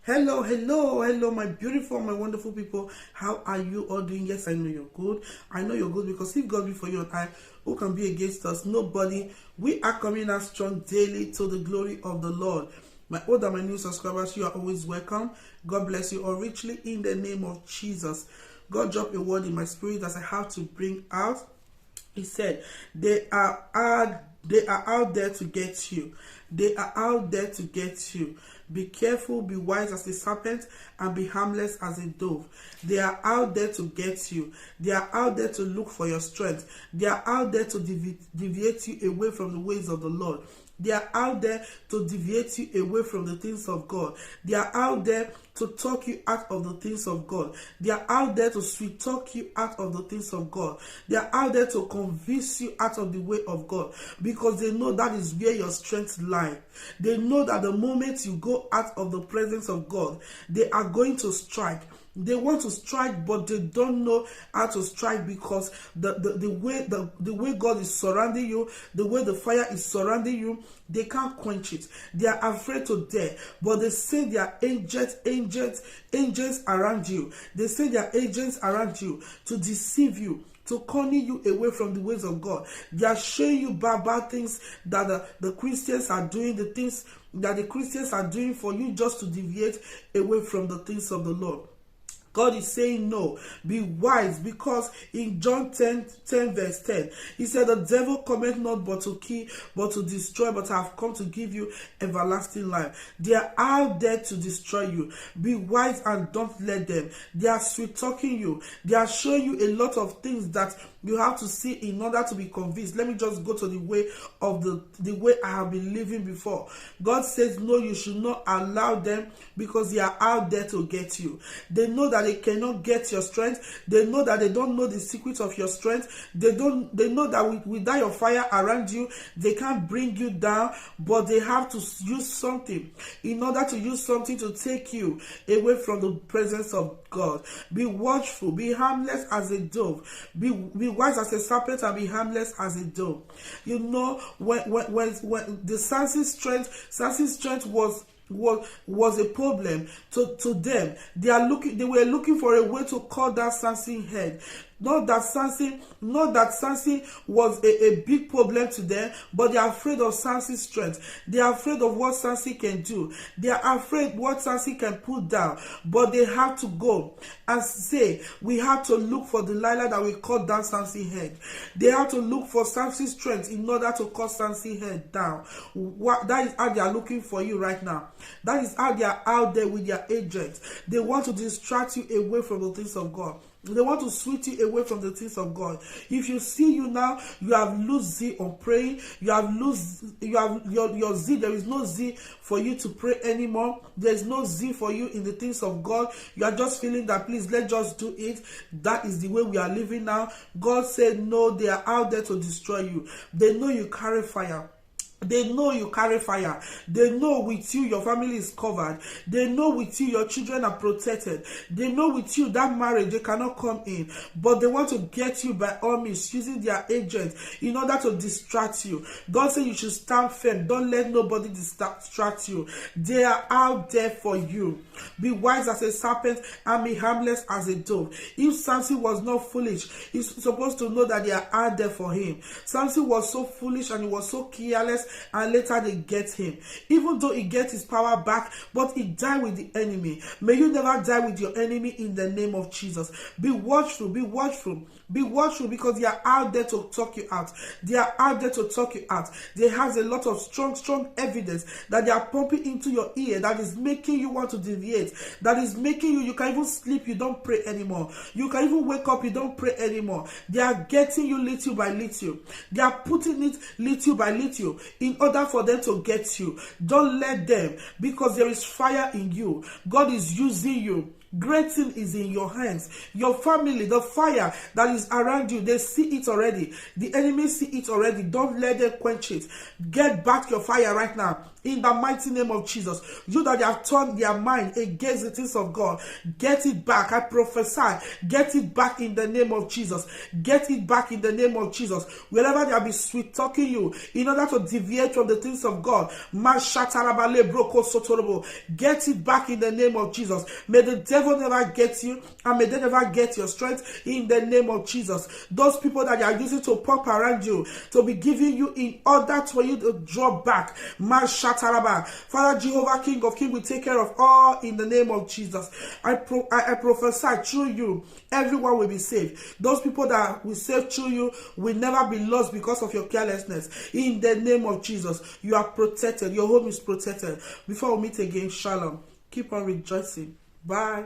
Hello, my beautiful, my wonderful people. How are you all doing? Yes, I know you're good. I know you're good because if God be for you and I, who can be against us? Nobody. We are coming out strong daily to the glory of the Lord. My old and my new subscribers, you are always welcome. God bless you all richly in the name of Jesus. God dropped a word in my spirit that I have to bring out. He said, they are out there to get you. They are out there to get you. Be careful, be wise as a serpent, and be harmless as a dove. They are out there to get you. They are out there to look for your strength. They are out there to deviate you away from the ways of the Lord. They are out there to deviate you away from the things of God. They are out there to talk you out of the things of God. They are out there to sweet talk you out of the things of God. They are out there to convince you out of the way of God, because they know that is where your strength lies. They know that the moment you go out of the presence of God, they are going to strike. They want to strike, but they don't know how to strike, because the way God is surrounding you, the way the fire is surrounding you, they can't quench it. They are afraid to dare, but they say there are angels around you. They say there are agents around you to deceive you, to corner you away from the ways of God. They are showing you bad things that the Christians are doing, the things that the Christians are doing for you just to deviate away from the things of the Lord. God is saying no, be wise, because in John 10 verse 10, he said, the devil cometh not but to kill, but to destroy, but I have come to give you everlasting life. They are out there to destroy you. Be wise and don't let them. They are sweet talking you. They are showing you a lot of things that you have to see in order to be convinced. Let me just go to the way of the way I have been living before. God says no, you should not allow them, because they are out there to get you. They know that they cannot get your strength. They know that they don't know the secret of your strength. They know that without your fire around you, they can't bring you down, but they have to use something in order to use something to take you away from the presence of God. Be watchful, be harmless as a dove. Be wise as a serpent and be harmless as a dove. You know, when the Samson's strength was a problem to them. They were looking for a way to cut down Samson's head. Not that Samson was a big problem to them, but they are afraid of Samson's strength. They are afraid of what Samson can do. They are afraid what Samson can put down. But they have to go and say, we have to look for Delilah that will cut down Samson's head. They have to look for Samson's strength in order to cut Samson's head down. That is how they are looking for you right now. That is how they are out there with their agents. They want to distract you away from the things of God. They want to switch you away from the things of God. If you see you now, you have lost zeal on praying. You have your zeal. There is no zeal for you to pray anymore. There is no zeal for you in the things of God. You are just feeling that, please, let's just do it. That is the way we are living now. God said no, they are out there to destroy you. They know you carry fire. They know you carry fire. They know with you your family is covered. They know with you your children are protected. They know with you that marriage they cannot come in. But they want to get you by all means, using their agents in order to distract you. God said you should stand firm. Don't let nobody distract you. They are out there for you. Be wise as a serpent and be harmless as a dove. If Samson was not foolish, he's supposed to know that they are out there for him. Samson was so foolish and he was so careless, and later they get him. Even though he gets his power back, but he died with the enemy. May you never die with your enemy in the name of Jesus. Be watchful, be watchful. Be watchful, because they are out there to talk you out. They are out there to talk you out. They have a lot of strong evidence that they are pumping into your ear that is making you want to deviate. That is making you can even sleep, you don't pray anymore. You can even wake up, you don't pray anymore. They are getting you little by little. They are putting it little by little in order for them to get you. Don't let them, because there is fire in you. God is using you. Great thing is in your hands. Your family, the fire that is around you, they see it already. The enemy see it already. Don't let them quench it. Get back your fire right now. in the mighty name of Jesus. You that have turned their mind against the things of God, get it back. I prophesy, get it back in the name of Jesus. Get it back in the name of Jesus. Wherever they have been sweet talking you in order to deviate from the things of God, get it back in the name of Jesus. May the devil never get you, and may they never get your strength in the name of Jesus. Those people that are using to pump around you, to be giving you in order for you to draw back, Father Jehovah, King of Kings, will take care of all in the name of Jesus. I prophesy through you, everyone will be saved. Those people that will save through you will never be lost because of your carelessness. In the name of Jesus, you are protected. Your home is protected. Before we meet again, shalom. Keep on rejoicing. Bye.